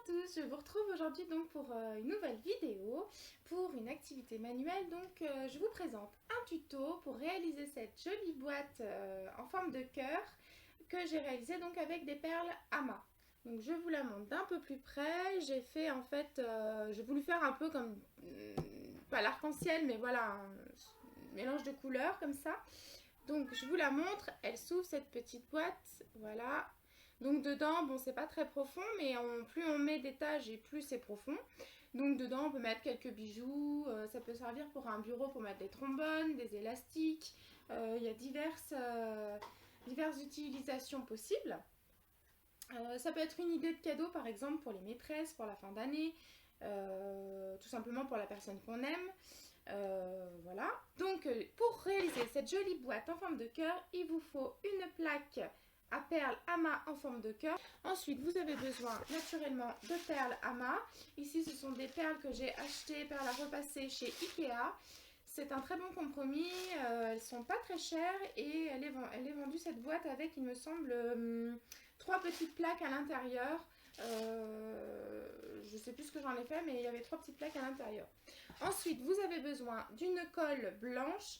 tous, je vous retrouve aujourd'hui donc pour une nouvelle vidéo pour une activité manuelle. Donc je vous présente un tuto pour réaliser cette jolie boîte en forme de cœur que j'ai réalisée donc avec des perles Ama. Donc je vous la montre d'un peu plus près. J'ai fait en fait, j'ai voulu faire un peu comme, pas l'arc-en-ciel, mais voilà, un mélange de couleurs comme ça. Donc je vous la montre, elle s'ouvre cette petite boîte, voilà. Donc dedans, bon c'est pas très profond, mais plus on met d'étages et plus c'est profond. Donc dedans on peut mettre quelques bijoux, ça peut servir pour un bureau pour mettre des trombones, des élastiques. Il y a diverses utilisations possibles. Ça peut être une idée de cadeau par exemple pour les maîtresses, pour la fin d'année, tout simplement pour la personne qu'on aime. Voilà. Donc pour réaliser cette jolie boîte en forme de cœur, il vous faut une plaque à perles Ama en forme de cœur. Ensuite, vous avez besoin naturellement de perles Ama. Ici, ce sont des perles que j'ai achetées, perles à repasser chez Ikea. C'est un très bon compromis. Elles sont pas très chères et elle est vendue cette boîte avec, il me semble, 3 petites plaques à l'intérieur. Je sais plus ce que j'en ai fait, mais il y avait 3 petites plaques à l'intérieur. Ensuite, vous avez besoin d'une colle blanche.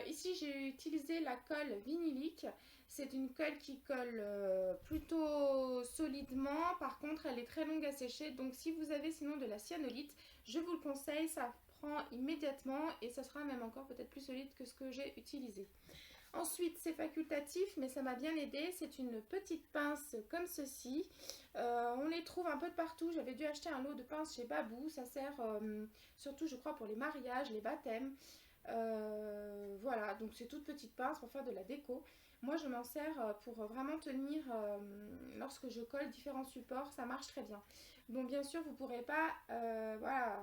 Ici, j'ai utilisé la colle vinylique. C'est une colle qui colle plutôt solidement. Par contre, elle est très longue à sécher. Donc, si vous avez sinon de la cyanolite, je vous le conseille. Ça prend immédiatement et ça sera même encore peut-être plus solide que ce que j'ai utilisé. Ensuite, c'est facultatif, mais ça m'a bien aidé. C'est une petite pince comme ceci. On les trouve un peu de partout. J'avais dû acheter un lot de pinces chez Babou. Ça sert surtout, je crois, pour les mariages, les baptêmes. Voilà, donc c'est toute petite pince pour faire de la déco. Moi je m'en sers pour vraiment tenir lorsque je colle différents supports, ça marche très bien. Bon, bien sûr vous ne pourrez pas voilà,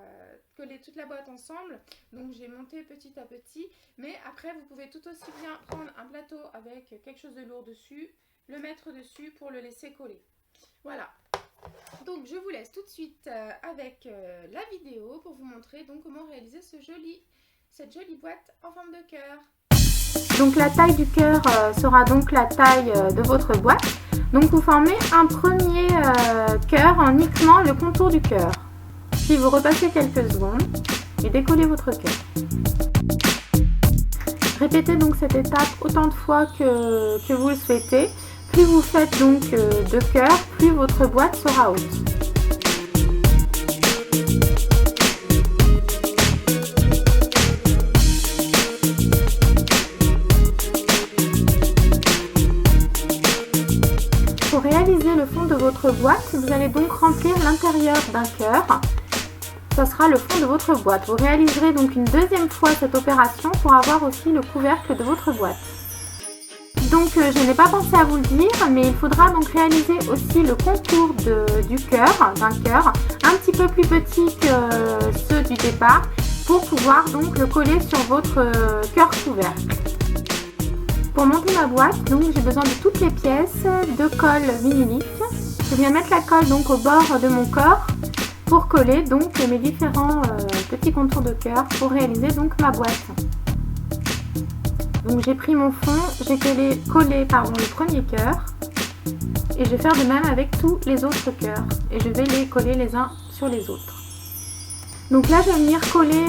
coller toute la boîte ensemble, donc j'ai monté petit à petit, mais après vous pouvez tout aussi bien prendre un plateau avec quelque chose de lourd dessus, le mettre dessus pour le laisser coller. Voilà, donc je vous laisse tout de suite avec la vidéo pour vous montrer donc comment réaliser cette jolie boîte en forme de cœur. Donc la taille du cœur sera donc la taille de votre boîte. Donc vous formez un premier cœur en niquant le contour du cœur. Puis vous repassez quelques secondes et décollez votre cœur. Répétez donc cette étape autant de fois que vous le souhaitez. Plus vous faites donc de cœur, plus votre boîte sera haute. Pour réaliser le fond de votre boîte, vous allez donc remplir l'intérieur d'un cœur. Ce sera le fond de votre boîte. Vous réaliserez donc une deuxième fois cette opération pour avoir aussi le couvercle de votre boîte. Donc je n'ai pas pensé à vous le dire, mais il faudra donc réaliser aussi le contour du cœur, d'un cœur, un petit peu plus petit que ceux du départ, pour pouvoir donc le coller sur votre cœur couvercle. Pour monter ma boîte, donc j'ai besoin de toutes les pièces de colle vinylique. Je viens mettre la colle donc au bord de mon corps pour coller donc mes différents petits contours de cœur pour réaliser donc ma boîte. Donc j'ai pris mon fond, j'ai collé le premier cœur et je vais faire de même avec tous les autres cœurs et je vais les coller les uns sur les autres. Donc là je vais venir coller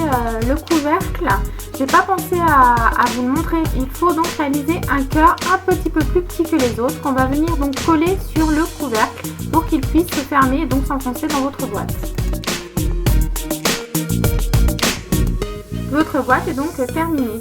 le couvercle. Je n'ai pas pensé à vous le montrer. Il faut donc réaliser un cœur un petit peu plus petit que les autres. On va venir donc coller sur le couvercle pour qu'il puisse se fermer et donc s'enfoncer dans votre boîte. Votre boîte est donc terminée.